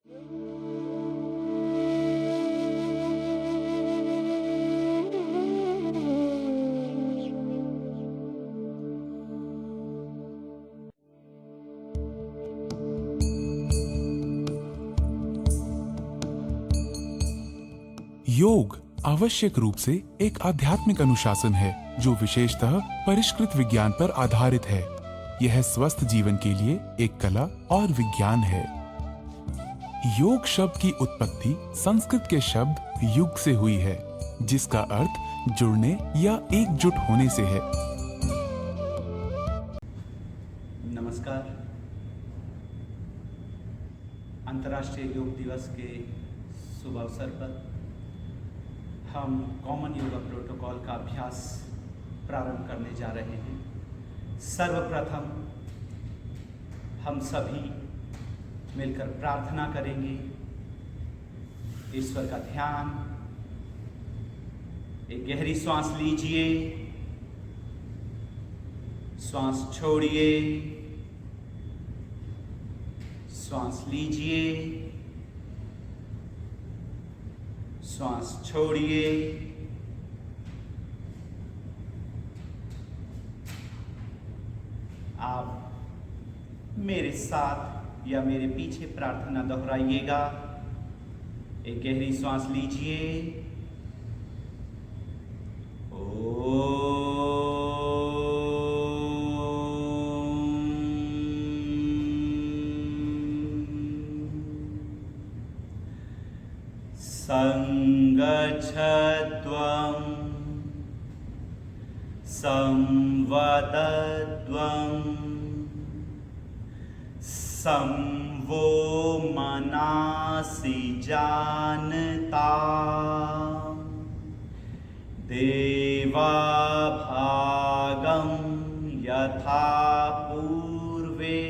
योग आवश्यक रूप से एक आध्यात्मिक अनुशासन है जो विशेषतः परिष्कृत विज्ञान पर आधारित है। यह स्वस्थ जीवन के लिए एक कला और विज्ञान है। योग शब्द की उत्पत्ति संस्कृत के शब्द युग से हुई है, जिसका अर्थ जुड़ने या एकजुट होने से है। नमस्कार। अंतर्राष्ट्रीय योग दिवस के शुभ अवसर पर हम कॉमन योगा प्रोटोकॉल का अभ्यास प्रारंभ करने जा रहे हैं। सर्वप्रथम हम सभी मिलकर प्रार्थना करेंगे, ईश्वर का ध्यान। एक गहरी सांस लीजिए, श्वास छोड़िए, श्वास लीजिए, श्वास छोड़िए। आप मेरे साथ या मेरे पीछे प्रार्थना दोहराइएगा। एक गहरी श्वास लीजिए। संगच्छध्वं संवदध्वं संवो मनासि जानता देवाभागं यथा पूर्वे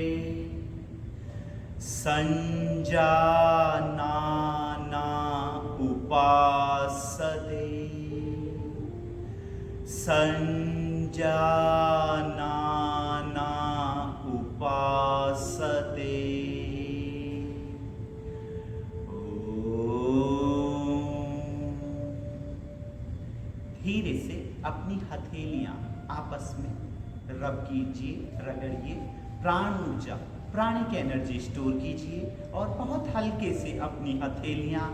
संजानाना उपासते संजानाना उपासते। धीरे से अपनी हथेलियां आपस में रब कीजिए, रगड़िए। प्राण ऊर्जा, प्राणिक एनर्जी स्टोर कीजिए और बहुत हल्के से अपनी हथेलियां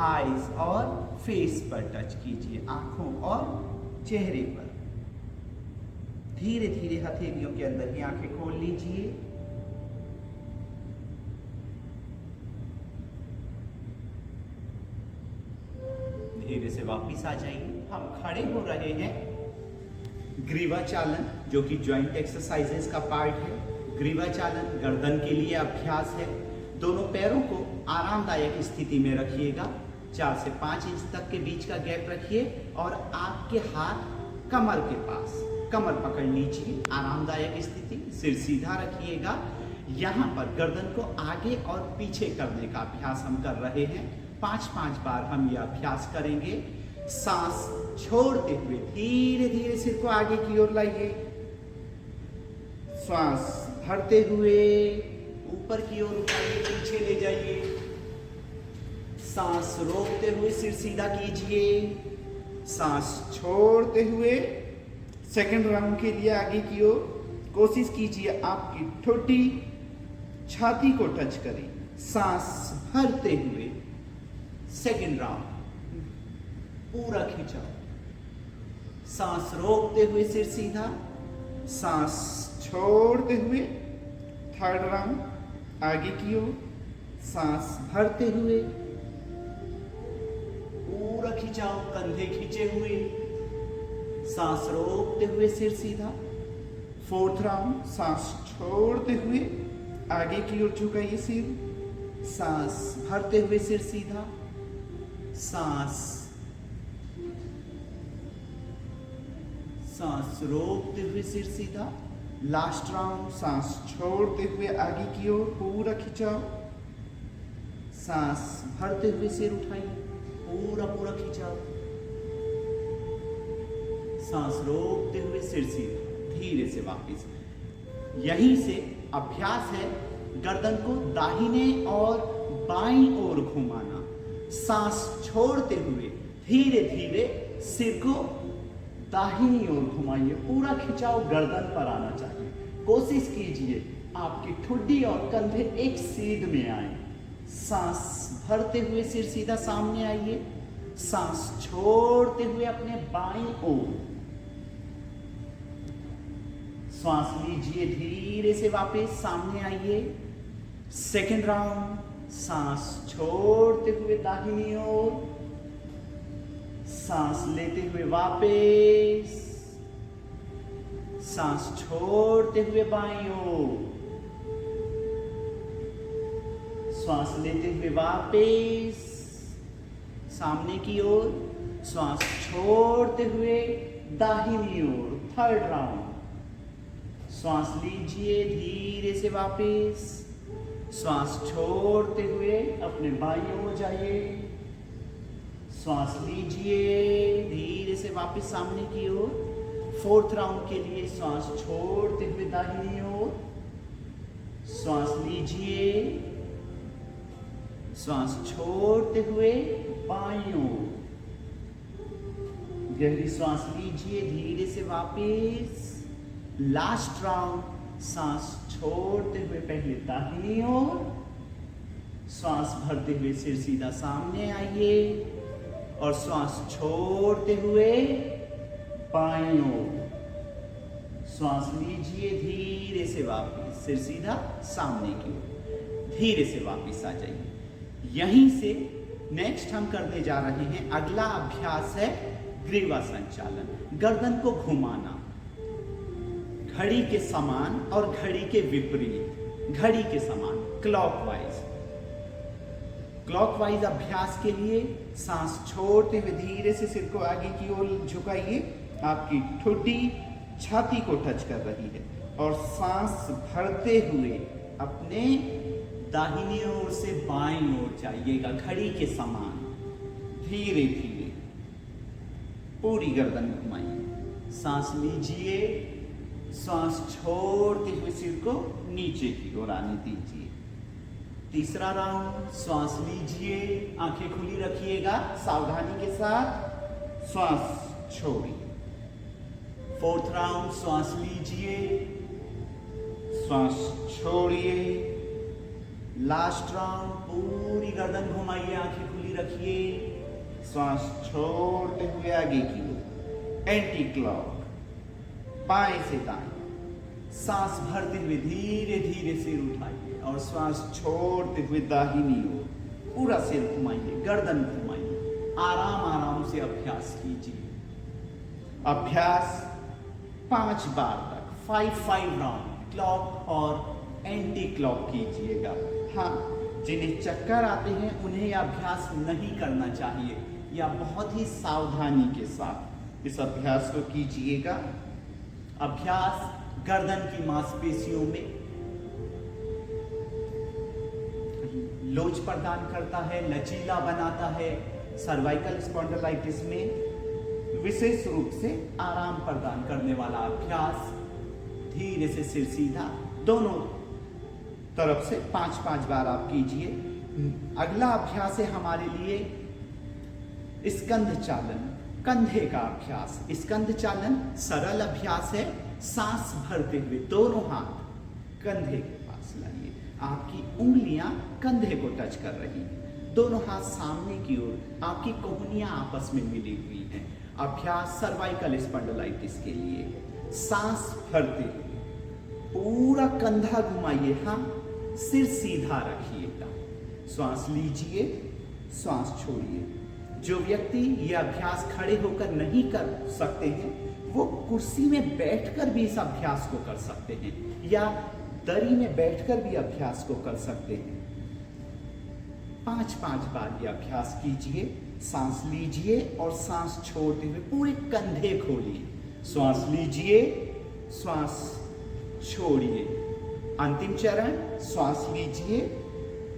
आईज और फेस पर टच कीजिए, आंखों और चेहरे पर। धीरे धीरे हथेलियों के अंदर ही आंखें खोल लीजिए। धीरे से वापस आ जाइए। हम खड़े हो रहे हैं। ग्रीवा चालन, जो कि जॉइंट एक्सरसाइजेस का पार्ट है। ग्रीवा चालन गर्दन के लिए अभ्यास है। दोनों पैरों को आरामदायक स्थिति में रखिएगा। 4 से 5 इंच तक के बीच का गैप रखिए और आपके हाथ कमर के पास, कमर पकड़ लीजिए। आरामदायक स्थिति, सिर सीधा रखिएगा। यहाँ पर गर्दन को आगे और पीछे करने का अभ्यास हम कर रहे हैं। 5-5 बार हम यह अभ्यास करेंगे। सांस छोड़ते हुए धीरे धीरे सिर को आगे की ओर लाइए। श्वास भरते हुए ऊपर की ओर उठाइए, पीछे ले जाइए। सांस रोकते हुए सिर सीधा कीजिए। सांस छोड़ते हुए सेकंड राउंड के लिए आगे की ओर कोशिश कीजिए आपकी ठोडी छाती को टच करें। सांस भरते हुए सेकंड राउंड पूरा खिंचाओ। सांस रोकते हुए सिर सीधा। सांस छोड़ते हुए थर्ड राउंड आगे की ओर। सांस भरते हुए पूरा खिंचाओ, कंधे खींचे हुए। सांस रोकते हुए सिर सीधा। फोर्थ राउंड सांस छोड़ते हुए आगे की ओर झुकाइए सिर। सांस भरते हुए सिर सीधा। सांस रोकते हुए सिर सीधा। लास्ट राउंड सांस छोड़ते हुए आगे की ओर पूरा खिंचाओ। सांस भरते हुए सिर उठाइए, पूरा खिंचाओ। सांस रोकते हुए सिर सीधा, धीरे से वापस। यहीं से अभ्यास है गर्दन को दाहिने और बाईं ओर घुमाना। सांस छोड़ते हुए धीरे धीरे सिर को दाहिनी ओर घुमाइए। पूरा खिंचाव गर्दन पर आना चाहिए। कोशिश कीजिए आपकी ठुड्डी और कंधे एक सीध में आए। सांस भरते हुए सिर सीधा सामने आइए। सांस छोड़ते हुए अपने बाईं ओर श्वास लीजिए। धीरे से वापस सामने आइए। सेकेंड राउंड, सांस छोड़ते हुए दाहिनी ओर, सांस लेते हुए वापस, सांस छोड़ते हुए बाईं ओर, श्वास लेते हुए वापस सामने की ओर, श्वास छोड़ते हुए दाहिनी ओर। थर्ड राउंड, श्वास लीजिए धीरे से वापस, श्वास छोड़ते हुए अपने बाईं ओर जाइए। श्वास लीजिए धीरे से वापस सामने की ओर। फोर्थ राउंड के लिए श्वास छोड़ते हुए दाहिनी ओर, श्वास लीजिए, श्वास छोड़ते हुए बाईं ओर। गहरी श्वास लीजिए धीरे से वापस। लास्ट राउंड, सांस छोड़ते हुए पहले दाहिनी ओर, श्वास भरते हुए सिर सीधा सामने आइए और श्वास छोड़ते हुए बाईं ओर। श्वास लीजिए धीरे से वापस, सिर सीधा सामने की ओर। धीरे से वापस आ जाइए। यहीं से नेक्स्ट हम करने जा रहे हैं, अगला अभ्यास है ग्रीवा संचालन। गर्दन को घुमाना घड़ी के समान और घड़ी के विपरीत। घड़ी के समान क्लॉकवाइज। क्लॉकवाइज अभ्यास के लिए सांस छोड़ते हुए धीरे से सिर को आगे की ओर झुकाइए। आपकी ठुड्डी छाती को टच कर रही है और सांस भरते हुए अपने दाहिनी ओर से बाईं ओर जाइएगा घड़ी के समान। धीरे धीरे पूरी गर्दन घुमाइए। सांस लीजिए, श्वास छोड़ते हुए सिर को नीचे की ओर आने दीजिए। तीसरा राउंड, श्वास लीजिए, आंखें खुली रखिएगा सावधानी के साथ, श्वास छोड़िए। फोर्थ राउंड, श्वास लीजिए, श्वास छोड़िए। लास्ट राउंड, पूरी गर्दन घुमाइए, आंखें खुली रखिए, श्वास छोड़ते हुए आगे की ओर। एंटी क्लॉक, बाएं से दाएं। सांस भरते हुए धीरे धीरे सिर उठाइए और श्वास छोड़ते हुए दाहिनी ओर पूरा सिर घुमाइए, गर्दन घुमाइए। आराम आराम से अभ्यास कीजिए। अभ्यास 5 बार तक 5 राउंड क्लॉक और एंटी क्लॉक कीजिएगा। हाँ, जिन्हें चक्कर आते हैं उन्हें यह अभ्यास नहीं करना चाहिए, या बहुत ही सावधानी के साथ इस अभ्यास को कीजिएगा। अभ्यास गर्दन की मांसपेशियों में लोच प्रदान करता है, लचीला बनाता है। सर्वाइकल स्पॉन्डिलाइटिस में विशेष रूप से आराम प्रदान करने वाला अभ्यास। धीरे से सिर सीधा, दोनों तरफ से 5-5 बार आप कीजिए। अगला अभ्यास है हमारे लिए स्कंध चालन, कंधे का अभ्यास। स्कंध चालन सरल अभ्यास है। सांस भरते हुए दोनों हाथ कंधे के पास लाइए। आपकी उंगलियां कंधे को टच कर रही हैं। दोनों हाथ सामने की ओर, आपकी कोहनियां आपस में मिली हुई हैं। अभ्यास सर्वाइकल स्पॉन्डिलाइटिस के लिए। सांस भरते हुए पूरा कंधा घुमाइए। हाँ, सिर सीधा रखिएगा। श्वास लीजिए, श्वास छोड़िए। जो व्यक्ति यह अभ्यास खड़े होकर नहीं कर सकते हैं, वो कुर्सी में बैठकर भी इस अभ्यास को कर सकते हैं, या दरी में बैठकर भी अभ्यास को कर सकते हैं। 5-5 बार ये अभ्यास कीजिए। सांस लीजिए और सांस छोड़ते हुए पूरे कंधे खोलिए। श्वास लीजिए, श्वास छोड़िए। अंतिम चरण, श्वास लीजिए,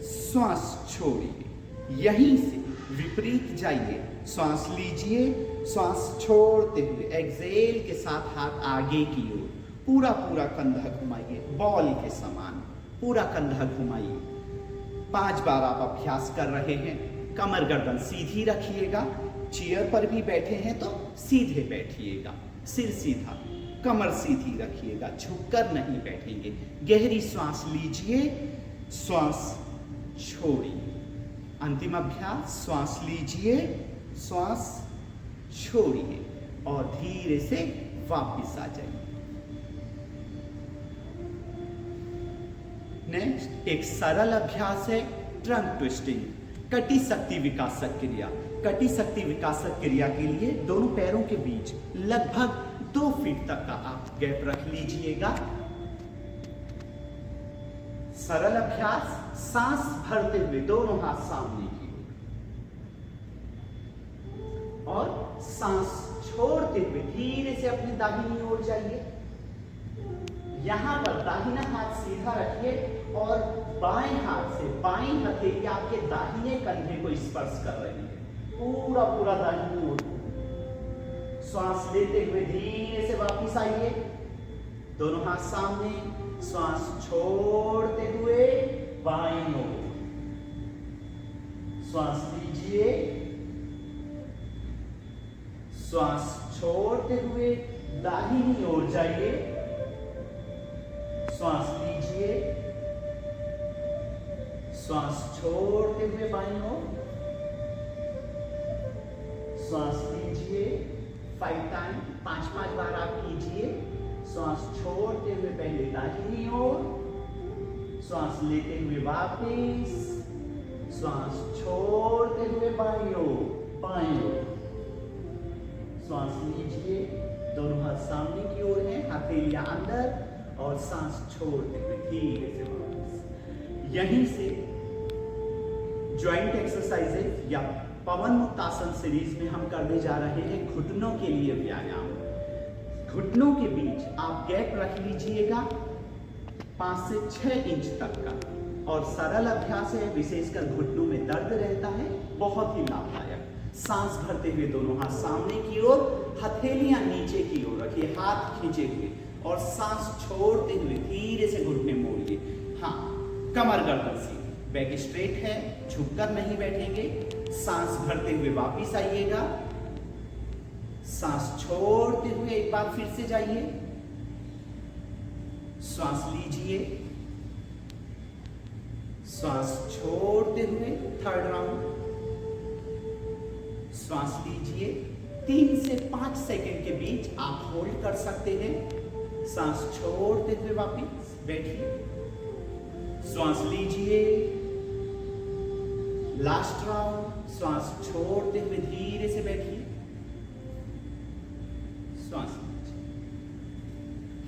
श्वास छोड़िए। यहीं से विपरीत जाइए। श्वास लीजिए, श्वास छोड़ते हुए एक्सहेल के साथ हाथ आगे की ओर पूरा कंधा घुमाइए। बॉल के समान पूरा कंधा घुमाइए। 5 बार आप अभ्यास कर रहे हैं। कमर गर्दन सीधी रखिएगा। चेयर पर भी बैठे हैं तो सीधे बैठिएगा, सिर सीधा, कमर सीधी रखिएगा, झुककर नहीं बैठेंगे। गहरी श्वास लीजिए, श्वास छोड़िए। अंतिम अभ्यास, श्वास लीजिए, श्वास छोड़िए और धीरे से वापस आ जाइए। नेक्स्ट एक सरल अभ्यास है ट्रंक ट्विस्टिंग, कटी शक्ति विकासक क्रिया। कटी शक्ति विकासक क्रिया के लिए दोनों पैरों के बीच लगभग 2 फीट तक का आप गैप रख लीजिएगा। सरल अभ्यास, सांस भरते हुए दोनों हाथ सामने की ओर और सांस छोड़ते हुए धीरे से अपनी दाहिनी ओर जाइए। यहां पर दाहिना हाथ सीधा रखिए और बाएं हाथ से बाईं हथेली आपके दाहिने कंधे को स्पर्श कर रही है, पूरा पूरा दाहिनी ओर। श्वास लेते हुए धीरे से वापस आइए, दोनों हाथ सामने, श्वास छोड़ते हुए बाईं ओर। श्वास लीजिए, श्वास छोड़ते हुए दाहिनी ओर जाइए। श्वास लीजिए, श्वास छोड़ते हुए बाईं ओर। श्वास लीजिए 5 टाइम, 5 बार आप कीजिए। श्वास छोड़ते हुए पहले दाहिनी ओर, श्वास लेते हुए वापस, श्वास छोड़ते हुए बाईं ओर। श्वास लीजिए, दोनों हाथ सामने की ओर हैं, हथेलियां अंदर और सांस छोड़ते हुए धीरे से वापस। यहीं से जॉइंट एक्सरसाइजेज या पवन मुक्त आसन सीरीज में हम करने जा रहे हैं घुटनों के लिए व्यायाम। घुटनों के बीच आप गैप रख लीजिएगा 5 से 6 इंच तक का, और सरल अभ्यास है, विशेषकर घुटनों में दर्द रहता है, बहुत ही लाभदायक। सांस भरते हुए दोनों हाथ सामने की ओर, हथेलियां नीचे की ओर रखिए, हाथ खींचे हुए, और सांस छोड़ते हुए धीरे से घुटने मोड़िए। हाँ, कमर गर्दन सीधी, बैक स्ट्रेट है, झुककर नहीं बैठेंगे। सांस भरते हुए वापस आइएगा, सांस छोड़ते हुए एक बार फिर से जाइए। श्वास लीजिए, श्वास छोड़ते हुए थर्ड राउंड। श्वास लीजिए, 3 से 5 सेकंड के बीच आप होल्ड कर सकते हैं। सांस छोड़ते हुए वापस बैठिए। श्वास लीजिए, लास्ट राउंड। श्वास छोड़ते हुए धीरे से बैठिए। श्वास लीजिए,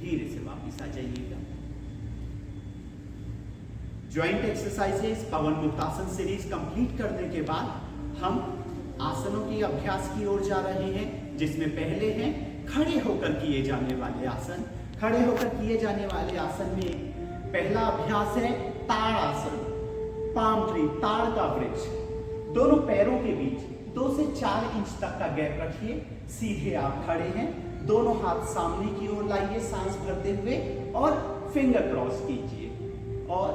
धीरे से वापस आ जाइएगा। ज्वाइंट एक्सरसाइजेस पवन मुक्त आसन सीरीज कंप्लीट करने के बाद हम आसनों की अभ्यास की ओर जा रहे हैं, जिसमें पहले हैं खड़े होकर किए जाने वाले आसन। खड़े होकर किए जाने वाले आसन में पहला अभ्यास है ताड़ आसन, पाम ट्री, ताड़ का वृक्ष। दोनों पैरों के बीच 2 से 4 इंच तक का गैप रखिए। सीधे आप खड़े हैं, दोनों हाथ सामने की ओर लाइए सांस भरते हुए और फिंगर क्रॉस कीजिए और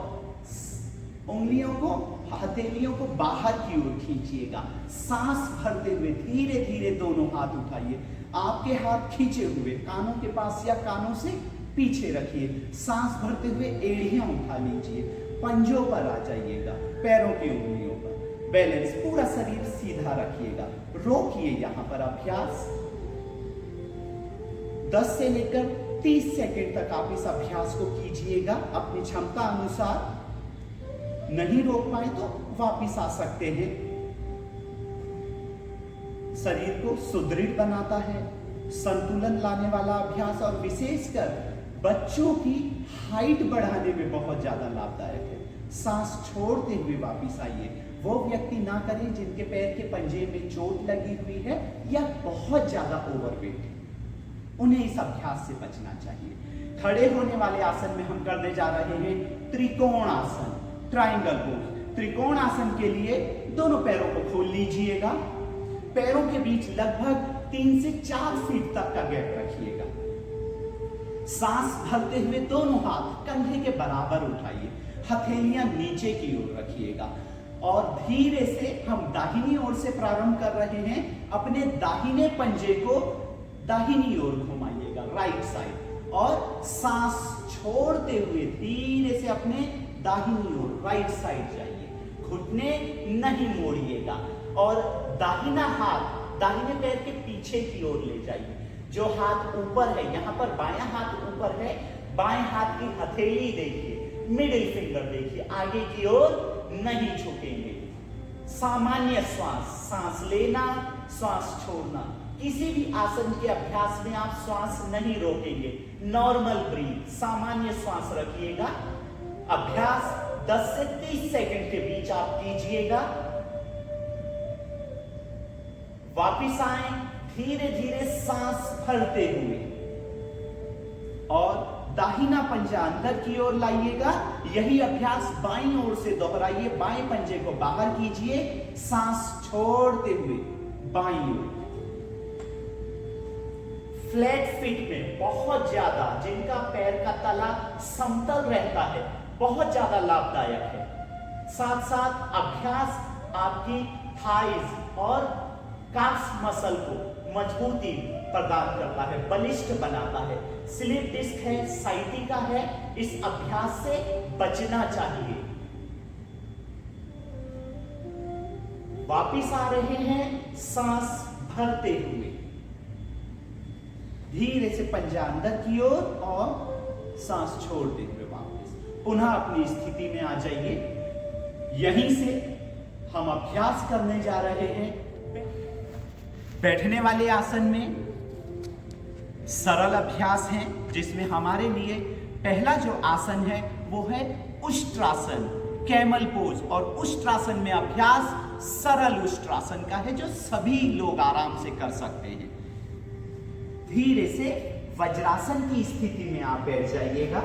उंगलियों को, हथेलियों को बाहर की ओर खींचिएगा। सांस भरते हुए धीरे धीरे दोनों हाथ उठाइए। आपके हाथ खींचे हुए कानों के पास या कानों से पीछे रखिए। सांस भरते हुए एड़ियां उठा लीजिए, पंजों पर आ जाइएगा, पैरों की उंगलियों पर। बैलेंस, पूरा शरीर सीधा रखिएगा। रोकिए यहां पर अभ्यास। 10 से लेकर 30 सेकंड तक आप इस अभ्यास को कीजिएगा अपनी क्षमता अनुसार। नहीं रोक पाए तो वापिस आ सकते हैं। शरीर को सुदृढ़ बनाता है, संतुलन लाने वाला अभ्यास, और विशेषकर बच्चों की हाइट बढ़ाने में बहुत ज्यादा लाभदायक है। सांस छोड़ते हुए वापिस आइए। वो व्यक्ति ना करें जिनके पैर के पंजे में चोट लगी हुई है या बहुत ज्यादा ओवरवेट है, उन्हें इस अभ्यास से बचना चाहिए। खड़े होने वाले आसन में हम करने जा रहे हैं त्रिकोण आसन, ट्राइंगल पोज। त्रिकोण आसन के लिए दोनों पैरों को खोल लीजिएगा। पैरों के बीच लगभग 3 से 4 फीट तक का गैप रखिएगा। सांस भरते हुए दोनों हाथ कंधे के बराबर उठाइए, हथेलियां नीचे की ओर रखिएगा और धीरे से हम दाहिनी ओर से प्रारंभ कर रहे हैं। अपने दाहिने पंजे को दाहिनी ओर घुमाइएगा, राइट साइड, और सांस छोड़ते हुए धीरे से अपने दाहिनी ओर राइट साइड जाइए। घुटने नहीं मोड़िएगा और दाहिना हाथ दाहिने पैर के पीछे की ओर ले जाइए। जो हाथ ऊपर है, यहां पर बायां हाथ ऊपर है, बाएं हाथ की हथेली देखिए, मिडिल फिंगर देखिए, आगे की ओर नहीं झुकेंगे। सामान्य श्वास, सांस लेना, श्वास छोड़ना। किसी भी आसन के अभ्यास में आप श्वास नहीं रोकेंगे, नॉर्मल ब्रीथ, सामान्य श्वास रखिएगा। अभ्यास 10 से 30 सेकंड के बीच आप कीजिएगा। वापिस आए, धीरे धीरे सांस भरते हुए और दाहिना पंजा अंदर की ओर लाइएगा। यही अभ्यास बाईं ओर से दोहराइए। बाएं पंजे को बाहर कीजिए, सांस छोड़ते हुए बाईं ओर। फ्लैट फीट में बहुत ज्यादा, जिनका पैर का तला समतल रहता है, बहुत ज्यादा लाभदायक है। साथ साथ अभ्यास आपकी थाइज और काफ मसल को मजबूती प्रदान करता है, बलिष्ठ बनाता है। स्लिप डिस्क है, साइटिका है, इस अभ्यास से बचना चाहिए। वापिस आ रहे हैं, सांस भरते हुए धीरे से पंजा अंदर की ओर और सांस छोड़ते हुए वापस पुनः अपनी स्थिति में आ जाइए। यहीं से हम अभ्यास करने जा रहे हैं। बैठने वाले आसन में सरल अभ्यास है, जिसमें हमारे लिए पहला जो आसन है वो है उष्ट्रासन, कैमल पोज। और उष्ट्रासन में अभ्यास सरल उष्ट्रासन का है, जो सभी लोग आराम से कर सकते हैं। धीरे से वज्रासन की स्थिति में आप बैठ जाइएगा।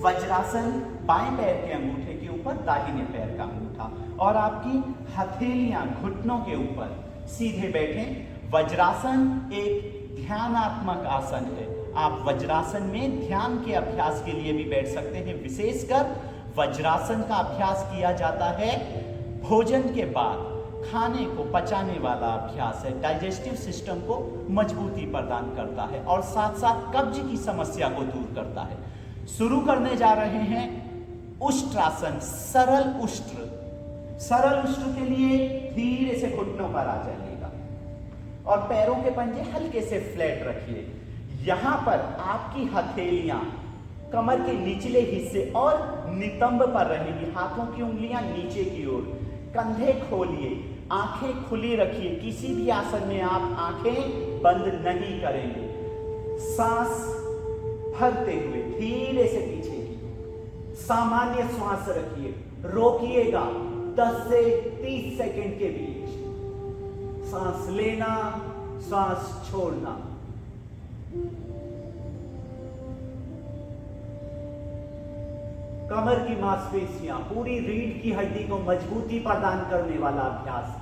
वज्रासन, बाएं पैर के अंगूठे के ऊपर दाहिने पैर का अंगूठा और आपकी हथेलियां घुटनों के ऊपर सीधे बैठें। वज्रासन एक ध्यानात्मक आसन है। आप वज्रासन में ध्यान के अभ्यास के लिए भी बैठ सकते हैं। विशेषकर वज्रासन का अभ्यास किया जाता है भोजन के बाद, खाने को पचाने वाला अभ्यास है। डाइजेस्टिव सिस्टम को मजबूती प्रदान करता है और साथ साथ कब्ज की समस्या को दूर करता है। शुरू करने जा रहे हैं उष्ट्रासन, सरल उष्ट्र। सरल उष्ट्र के लिए धीरे से घुटनों पर आ जाइएगा और पैरों के पंजे हल्के से फ्लैट रखिए। यहां पर आपकी हथेलियां कमर के निचले हिस्से और नितंब पर रहेंगी। हाथों की उंगलियां नीचे की ओर, कंधे खोलिए, आंखें खुली रखिए। किसी भी आसन में आप आंखें बंद नहीं करेंगे। सांस भरते हुए धीरे से पीछे की सामान्य श्वास रखिए। रोकिएगा 10 से 30 सेकंड के बीच। सांस लेना, सांस छोड़ना। कमर की मांसपेशियां, पूरी रीढ़ की हड्डी को मजबूती प्रदान करने वाला अभ्यास,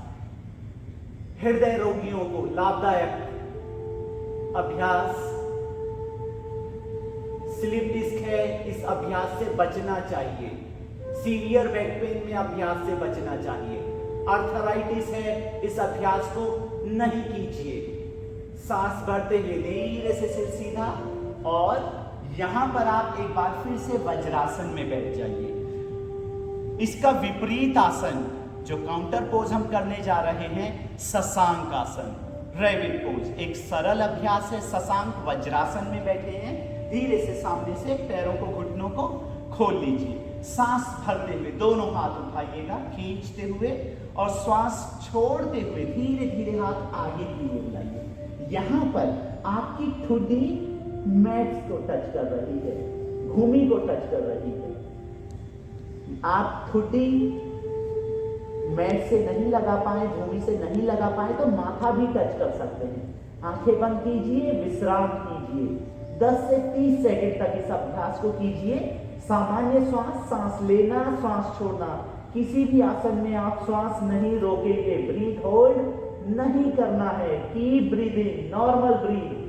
हृदय रोगियों को लाभदायक अभ्यास। स्लिप डिस्क है, इस अभ्यास से बचना चाहिए। सीवियर बैक पेन में अभ्यास से बचना चाहिए। आर्थराइटिस है, इस अभ्यास को नहीं कीजिए। सांस भरते हुए धीरे से सिर सीधा और यहां पर आप एक बार फिर से वज्रासन में बैठ जाइए। इसका विपरीत आसन, जो काउंटर पोज हम करने जा रहे हैं, शशांक आसन, रैबिट पोज, एक सरल अभ्यास है। शशांक वज्रासन में बैठे हैं। धीरे से सामने से पैरों को, घुटनों को खोल लीजिए। सांस भरते हुए दोनों हाथ उठाइएगा खींचते हुए और श्वास छोड़ते हुए धीरे धीरे हाथ आगे की ओर लाइए। यहां पर आपकी ठुड्डी मैट्स को टच कर रही है, भूमि को टच कर रही है। आप ठुड्डी मैट से नहीं लगा पाए, भूमि से नहीं लगा पाए तो माथा भी टच कर सकते हैं। आंखें बंद कीजिए, विश्राम कीजिए। 10 से 30 सेकंड तक इस अभ्यास को कीजिए। सामान्य श्वास, सांस लेना, सांस छोड़ना। किसी भी आसन में आप श्वास नहीं रोकेंगे, ब्रीथ होल्ड नहीं करना है। Keep breathing, normal breath.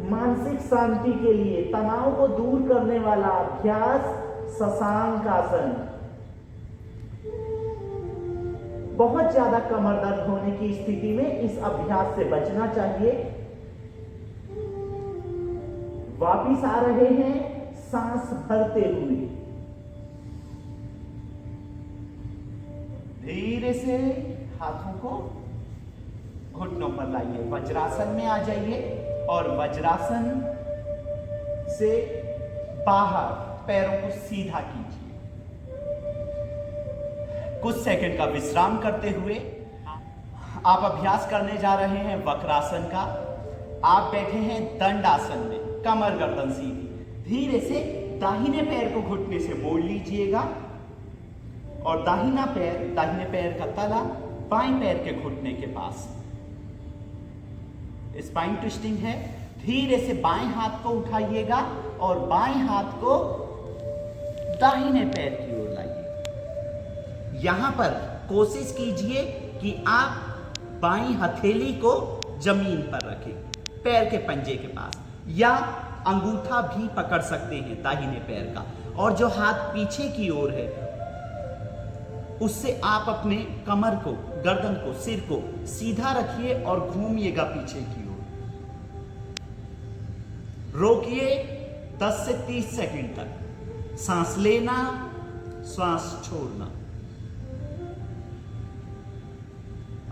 मानसिक शांति के लिए, तनाव को दूर करने वाला अभ्यास शशांक आसन। बहुत ज्यादा कमर दर्द होने की स्थिति में इस अभ्यास से बचना चाहिए। वापिस आ रहे हैं सांस भरते हुए, धीरे से हाथों को घुटनों पर लाइए, वज्रासन में आ जाइए और वज्रासन से बाहर पैरों को सीधा कीजिए। कुछ सेकंड का विश्राम करते हुए आप अभ्यास करने जा रहे हैं वक्रासन का। आप बैठे हैं दंडासन में, कमर गर्दन सीधी। धीरे से दाहिने पैर को घुटने से मोड़ लीजिएगा और दाहिने पैर का तला बाएं पैर के घुटने के पास। स्पाइन ट्विस्टिंग है। धीरे से बाएं हाथ को उठाइएगा और बाएं हाथ को दाहिने पैर की ओर लाइए। यहां पर कोशिश कीजिए कि आप बाईं हथेली को जमीन पर रखें, पैर के पंजे के पास, या अंगूठा भी पकड़ सकते हैं दाहिने पैर का। और जो हाथ पीछे की ओर है उससे आप अपने कमर को, गर्दन को, सिर को सीधा रखिए और घूमिएगा पीछे की ओर। रोकिए 10 से 30 सेकंड तक। सांस लेना, श्वास छोड़ना।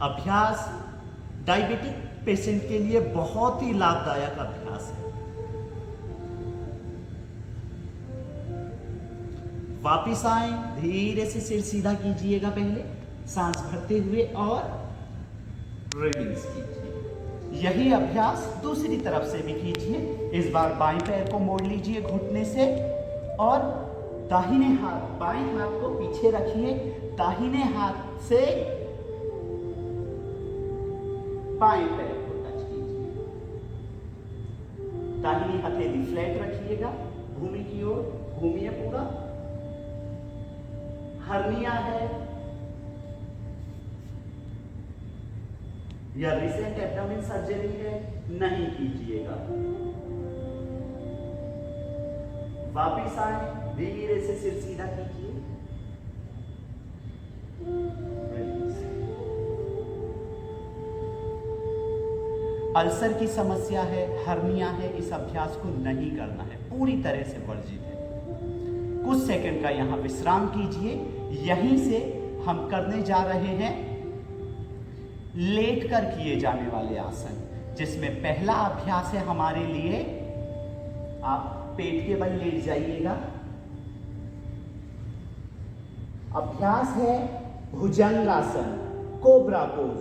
अभ्यास डायबिटिक पेशेंट के लिए बहुत ही लाभदायक अभ्यास है। वापिस आए, धीरे से सिर सीधा कीजिएगा पहले, सांस भरते हुए और रिलीज कीजिए। यही अभ्यास दूसरी तरफ से भी कीजिए। इस बार बाएं पैर को मोड़ लीजिए घुटने से और बाएं हाथ को पीछे रखिए। दाहिने हाथ से बाएं पैर को टच कीजिए। दाहिनी हथेली फ्लैट रखिएगा, भूमि की ओर घूमिए पूरा। हर्निया है या रिसेंट एब्डोमेन सर्जरी है, नहीं कीजिएगा। वापिस आए, धीरे से सिर सीधा कीजिए। अल्सर की समस्या है, हर्निया है, इस अभ्यास को नहीं करना है, पूरी तरह से वर्जित है। कुछ सेकंड का यहां विश्राम कीजिए। यहीं से हम करने जा रहे हैं लेट कर किए जाने वाले आसन, जिसमें पहला अभ्यास है हमारे लिए, आप पेट के बल लेट जाइएगा। अभ्यास है भुजंगासन, कोबरा पोज।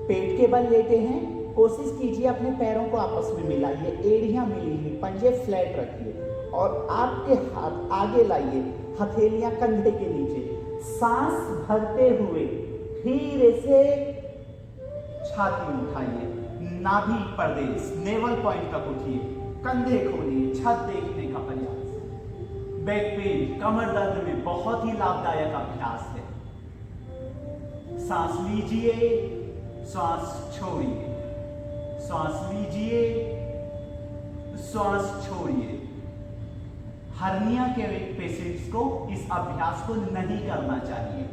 पेट के बल लेटे हैं, कोशिश कीजिए अपने पैरों को आपस में मिलाइए, एड़ियां मिली हुई, पंजे फ्लैट रखिए और आपके हाथ आगे लाइए, हथेलियां कंधे के नीचे। सांस भरते हुए धीरे से छाती उठाइए, नाभि प्रदेश, नेवल पॉइंट तक उठिए, कंधे खोलिए, छत देखने का प्रयास। बैक पेन, कमर दर्द में बहुत ही लाभदायक अभ्यास है। सांस लीजिए, श्वास छोड़िए, श्वास लीजिए, श्वास छोड़िए। हर्निया के पेशेंट्स को इस अभ्यास को नहीं करना चाहिए।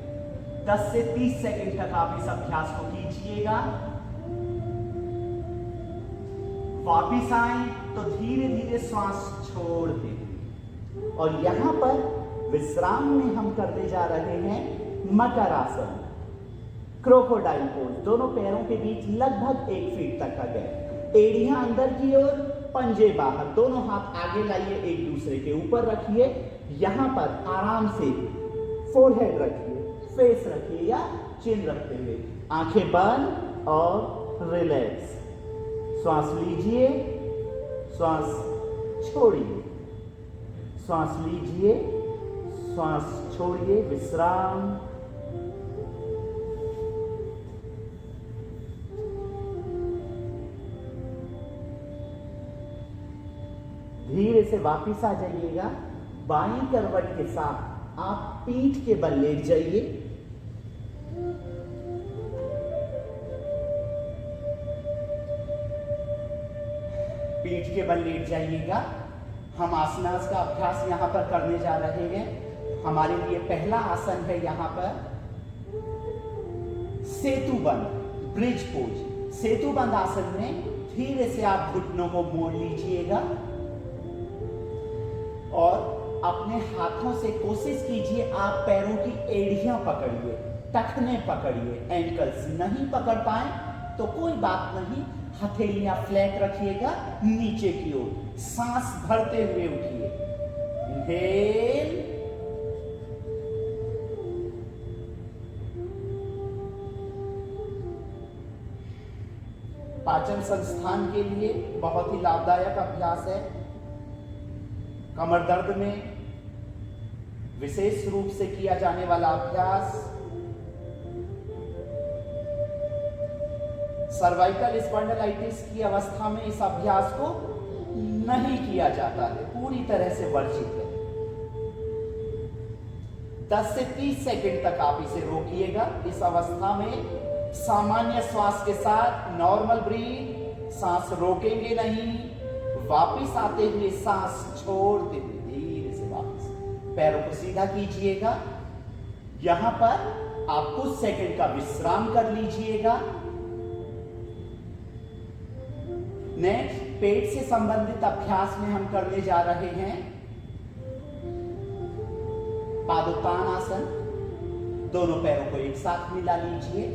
10 से 30 सेकंड तक आप इस अभ्यास को कीजिएगा। वापिस आए तो धीरे धीरे श्वास छोड़ दें। और यहां पर विश्राम में हम करने जा रहे हैं मकर आसन, क्रोकोडाइल पोज। दोनों पैरों के बीच लगभग 1 फीट तक का गैप, एड़ियां अंदर की ओर, पंजे बाहर, दोनों हाथ आगे लाइए, एक दूसरे के ऊपर रखिए। यहां पर आराम से फोरहेड रखिए, फेस रखिए या चिन रखते हुए, आंखें बंद और रिलैक्स। श्वास लीजिए, श्वास छोड़िए, श्वास लीजिए, श्वास छोड़िए, विश्राम। धीरे से वापिस आ जाइएगा। बाईं करवट के साथ आप पीठ के बल लेट जाइए। पीठ के बल लेट जाइएगा। हम आसनास का अभ्यास यहाँ पर करने जा रहे हैं। हमारे लिए पहला आसन है यहाँ पर सेतुबंध, ब्रिज पोज। सेतुबंध आसन में धीरे से आप घुटनों को मोड़ लीजिएगा और अपने हाथों से कोशिश कीजिए आप पैरों की एड़ियां पकड़िए, टखने पकड़िए। एंकल्स नहीं पकड़ पाए तो कोई बात नहीं, हथेलियां फ्लैट रखिएगा नीचे की ओर। सांस भरते हुए उठिए। इनहेल, पाचन संस्थान के लिए बहुत ही लाभदायक अभ्यास है। कमर दर्द में विशेष रूप से किया जाने वाला अभ्यास। सर्वाइकल स्पॉन्डिलाइटिस की अवस्था में इस अभ्यास को नहीं किया जाता है, पूरी तरह से वर्जित है। 10 से 30 सेकंड तक आप इसे रोकिएगा। इस अवस्था में सामान्य श्वास के साथ नॉर्मल ब्रीथ, सांस रोकेंगे नहीं, वापिस आते हुए सांस छोड़ते हुए धीरे से वापस। पैरों को सीधा कीजिएगा। यहां पर आप कुछ सेकंड का विश्राम कर लीजिएगा। नेक्स्ट, पेट से संबंधित अभ्यास में हम करने जा रहे हैं पादोत्तान आसन। दोनों पैरों को एक साथ मिला लीजिए।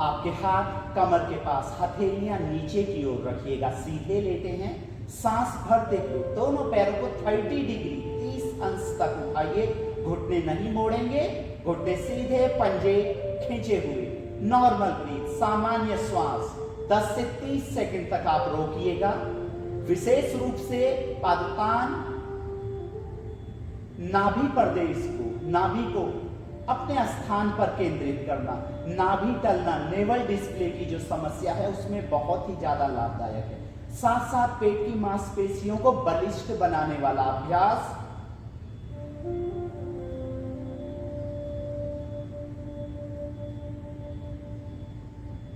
आपके हाथ कमर के पास, हथेलियां नीचे की ओर रखिएगा, सीधे लेटे हैं। सांस भरते हुए दोनों पैरों को 30 डिग्री 30 अंश तक उठाइए। घुटने नहीं मोड़ेंगे, घुटने सीधे, पंजे खींचे हुए। नॉर्मल ब्रीथ, सामान्य श्वास 10 से 30 सेकंड तक आप रोकिएगा। विशेष रूप से पादोत्तान, नाभि प्रदेश को, नाभि को अपने स्थान पर केंद्रित करना। नाभि टलना, नेवल डिस्प्ले की जो समस्या है उसमें बहुत ही ज्यादा लाभदायक है। साथ साथ पेट की मांसपेशियों को बलिष्ठ बनाने वाला अभ्यास।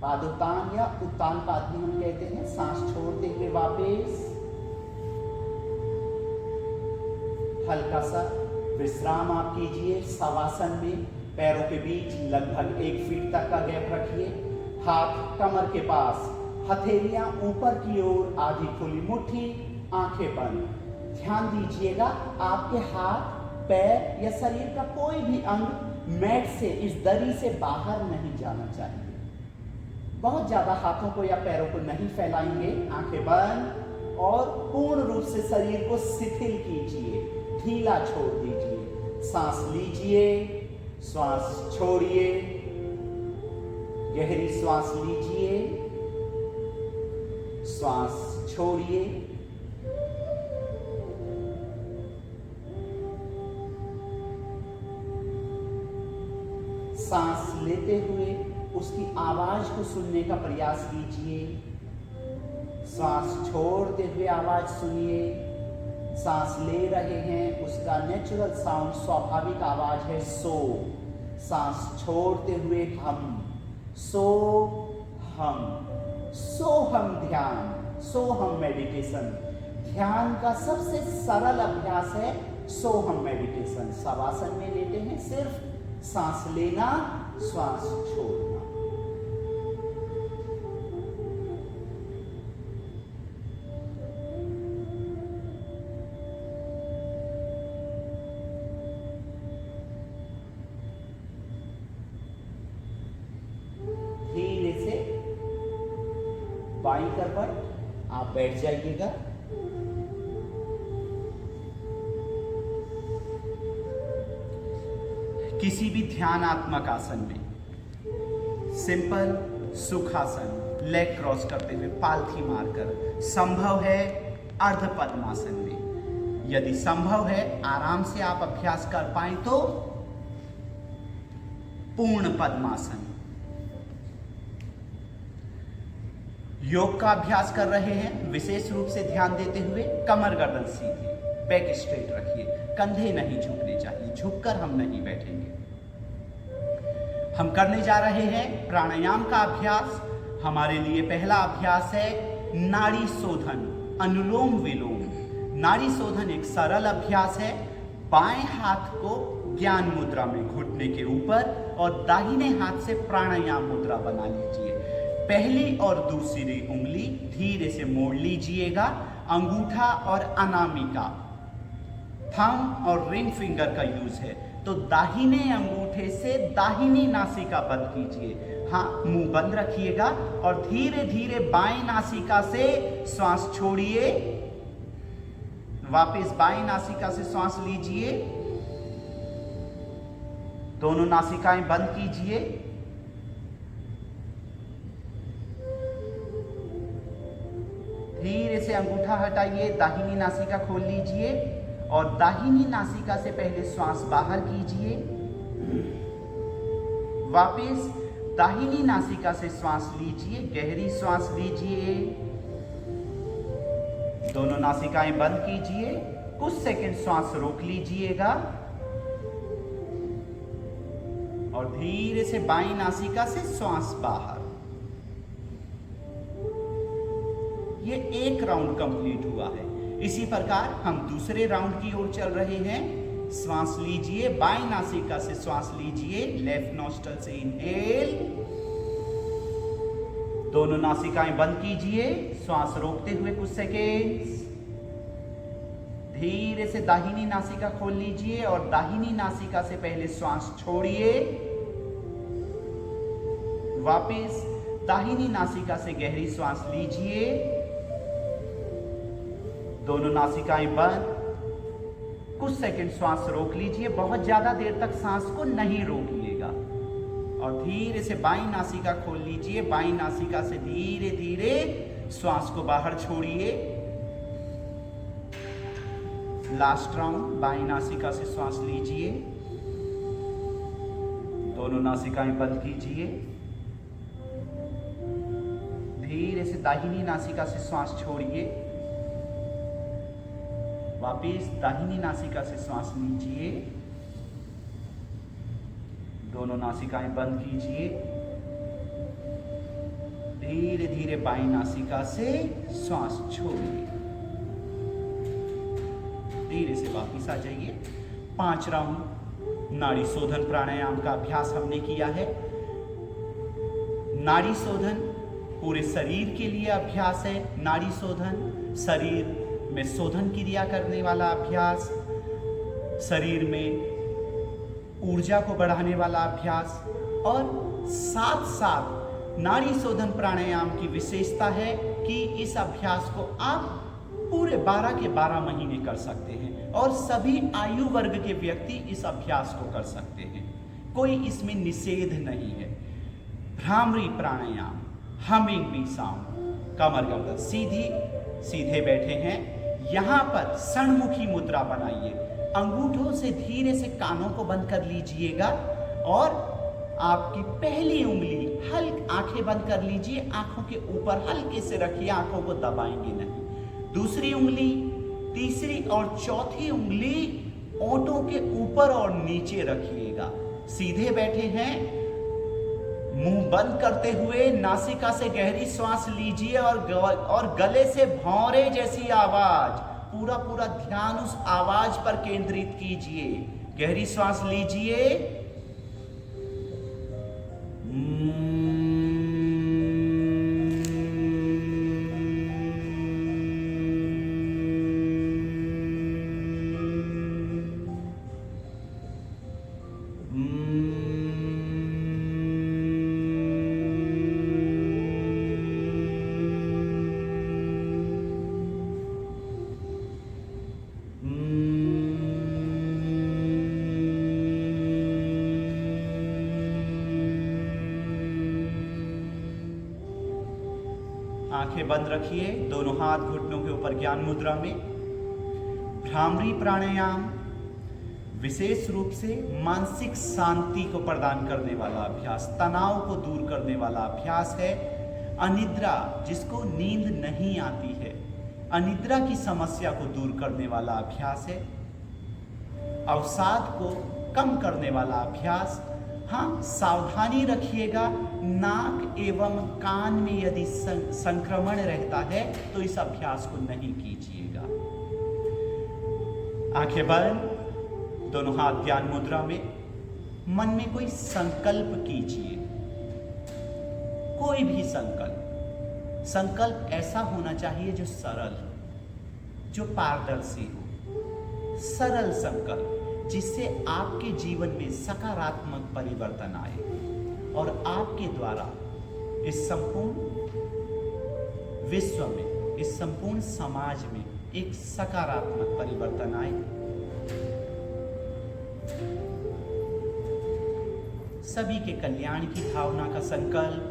पादोत्तान या उत्तान पाद भी हम कहते हैं। सांस छोड़ते हुए वापस हल्का सा विश्राम आप कीजिए। शवासन में पैरों के बीच लगभग 1 फीट तक का गैप रखिए। हाथ कमर के पास, हथेलियां ऊपर की ओर, आधी खुली मुट्ठी, आंखें बंद। ध्यान दीजिएगा आपके हाथ, पैर या शरीर का कोई भी अंग मैट से, इस दरी से बाहर नहीं जाना चाहिए। बहुत ज्यादा हाथों को या पैरों को नहीं फैलाएंगे। आंखें बंद और पूर्ण रूप से शरीर को शिथिल कीजिए, ढीला छोड़ दीजिए। सांस लीजिए, श्वास छोड़िए। गहरी श्वास लीजिए, श्वास छोड़िए। सांस लेते हुए उसकी आवाज को सुनने का प्रयास कीजिए। सांस छोड़ते हुए आवाज सुनिए। सांस ले रहे हैं उसका नेचुरल साउंड, स्वाभाविक आवाज है सो। सांस छोड़ते हुए हम, सो हम, सो हम ध्यान, सो हम मेडिटेशन। ध्यान का सबसे सरल अभ्यास है सो हम मेडिटेशन। शवासन में लेते हैं, सिर्फ सांस लेना, श्वास छोड़ना। बाईं करवट आप बैठ जाइएगा। किसी भी ध्यानात्मक आसन में सिंपल सुखासन, लेग क्रॉस करते हुए पालथी मारकर, संभव है अर्ध पद्मासन में। यदि संभव है आराम से आप अभ्यास कर पाए तो पूर्ण पद्मासन। योग का अभ्यास कर रहे हैं, विशेष रूप से ध्यान देते हुए कमर गर्दन सीधे, बैक स्ट्रेट रखिए, कंधे नहीं झुकने चाहिए, झुककर हम नहीं बैठेंगे। हम करने जा रहे हैं प्राणायाम का अभ्यास। हमारे लिए पहला अभ्यास है नाड़ी शोधन, अनुलोम विलोम। नाड़ी शोधन एक सरल अभ्यास है। बाएं हाथ को ज्ञान मुद्रा में घुटने के ऊपर और दाहिने हाथ से प्राणायाम मुद्रा बना लीजिए। पहली और दूसरी उंगली धीरे से मोड़ लीजिएगा। अंगूठा और अनामिका, थंब और रिंग फिंगर का यूज है, तो दाहिने अंगूठे से दाहिनी नासिका बंद कीजिए। हाँ, मुंह बंद रखिएगा और धीरे धीरे बाएं नासिका से श्वास छोड़िए। वापस बाएं नासिका से श्वास लीजिए। दोनों नासिकाएं बंद कीजिए। धीरे से अंगूठा हटाइए, दाहिनी नासिका खोल लीजिए और दाहिनी नासिका से पहले श्वास बाहर कीजिए। वापस दाहिनी नासिका से श्वास लीजिए, गहरी श्वास लीजिए। दोनों नासिकाएं बंद कीजिए। कुछ सेकंड श्वास रोक लीजिएगा और धीरे से बाईं नासिका से श्वास बाहर। ये एक राउंड कंप्लीट हुआ है। इसी प्रकार हम दूसरे राउंड की ओर चल रहे हैं। श्वास लीजिए, बाएं नासिका से श्वास लीजिए, लेफ्ट नोस्ट्रल से इनहेल। दोनों नासिकाएं बंद कीजिए, श्वास रोकते हुए कुछ सेकेंड्स। धीरे से दाहिनी नासिका खोल लीजिए और दाहिनी नासिका से पहले श्वास छोड़िए। वापस दाहिनी नासिका से गहरी श्वास लीजिए। दोनों नासिकाएं बंद। कुछ सेकंड श्वास रोक लीजिए। बहुत ज्यादा देर तक सांस को नहीं रोकिएगा और धीरे से बाईं नासिका खोल लीजिए। बाईं नासिका से धीरे धीरे श्वास को बाहर छोड़िए। लास्ट राउंड, बाईं नासिका से श्वास लीजिए। दोनों नासिकाएं बंद कीजिए। धीरे से दाहिनी नासिका से श्वास छोड़िए। वापिस दाहिनी नासिका से श्वास लीजिए। दोनों नासिकाएं बंद कीजिए। धीरे धीरे बाईं नासिका से श्वास छोड़िए। धीरे से वापिस आ जाइए। 5 राउंड नाड़ी शोधन प्राणायाम का अभ्यास हमने किया है। नाड़ी शोधन पूरे शरीर के लिए अभ्यास है। नाड़ी शोधन शरीर में शोधन क्रिया करने वाला अभ्यास, शरीर में ऊर्जा को बढ़ाने वाला अभ्यास और साथ साथ नाड़ी शोधन प्राणायाम की विशेषता है कि इस अभ्यास को आप पूरे 12 के 12 महीने कर सकते हैं और सभी आयु वर्ग के व्यक्ति इस अभ्यास को कर सकते हैं। कोई इसमें निषेध नहीं है। भ्रामरी प्राणायाम, हमिंग बी साउंड, कमर गर्दन सीधी, सीधे बैठे हैं। यहां पर षणमुखी मुद्रा बनाइए। अंगूठों से धीरे से कानों को बंद कर लीजिएगा और आपकी पहली उंगली आंखें बंद कर लीजिए। आंखों के ऊपर हल्के से रखिए, आंखों को दबाएंगे नहीं। दूसरी उंगली, तीसरी और चौथी उंगली ओंठों के ऊपर और नीचे रखिएगा। सीधे बैठे हैं, मुंह बंद करते हुए नासिका से गहरी श्वास लीजिए और गले से भौरे जैसी आवाज, पूरा ध्यान उस आवाज पर केंद्रित कीजिए। गहरी श्वास लीजिए। आंखें बंद रखिए, दोनों हाथ घुटनों के ऊपर ज्ञान मुद्रा में। भ्रामरी प्राणायाम विशेष रूप से मानसिक शांति को प्रदान करने वाला अभ्यास, तनाव को दूर करने वाला अभ्यास है। अनिद्रा, जिसको नींद नहीं आती है, अनिद्रा की समस्या को दूर करने वाला अभ्यास है। अवसाद को कम करने वाला अभ्यास। हाँ, सावधानी रखिएगा, नाक एवं कान में यदि संक्रमण रहता है तो इस अभ्यास को नहीं कीजिएगा। आंखें बंद, दोनों हाथ ध्यान मुद्रा में। मन में कोई संकल्प कीजिए, कोई भी संकल्प। संकल्प ऐसा होना चाहिए जो सरल हो, जो पारदर्शी हो। सरल संकल्प जिससे आपके जीवन में सकारात्मक परिवर्तन आए और आपके द्वारा इस संपूर्ण विश्व में, इस संपूर्ण समाज में एक सकारात्मक परिवर्तन आए। सभी के कल्याण की भावना का संकल्प।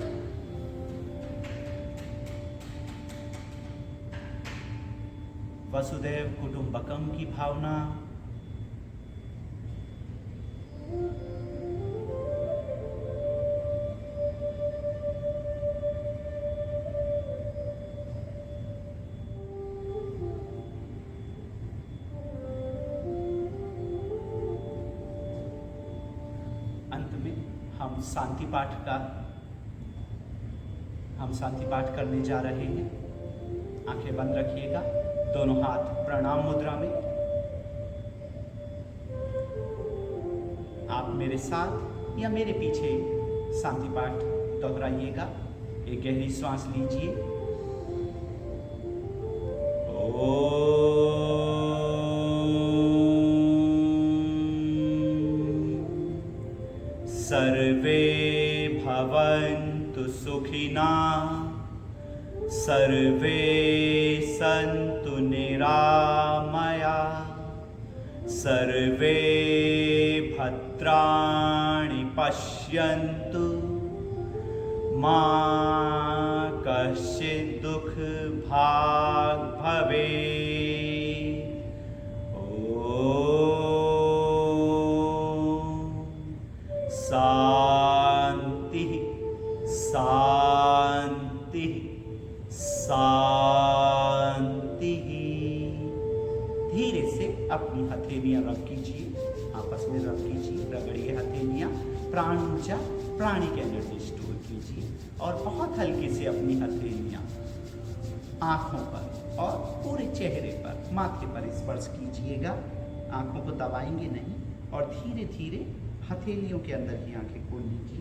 वसुदैव कुटुंबकम की भावना। अंत में हम शांति पाठ करने जा रहे हैं। आंखें बंद रखिएगा, दोनों हाथ प्रणाम मुद्रा में। आप मेरे साथ या मेरे पीछे शांति पाठ दोहराइएगा। एक गहरी सांस लीजिए। सर्वे भवन्तु सुखिनः, सर्वे सन्तु निरामयाः, सर्वे भद्राणि पश्यन्तु, मा कश्चित् दुःखभाग् भवेत्। शांति शांति शांति। धीरे से अपनी हथेलियां रब कीजिए, आपस में रब कीजिए, रगड़िए हथेलियां। प्राण ऊर्जा प्राणिक एनर्जी स्टोर कीजिए और बहुत हल्के से अपनी हथेलियां आंखों पर और पूरे चेहरे पर, माथे पर स्पर्श कीजिएगा। आंखों को दबाएंगे नहीं और धीरे धीरे हथेलियों के अंदर ही आंखें खोल लीजिए।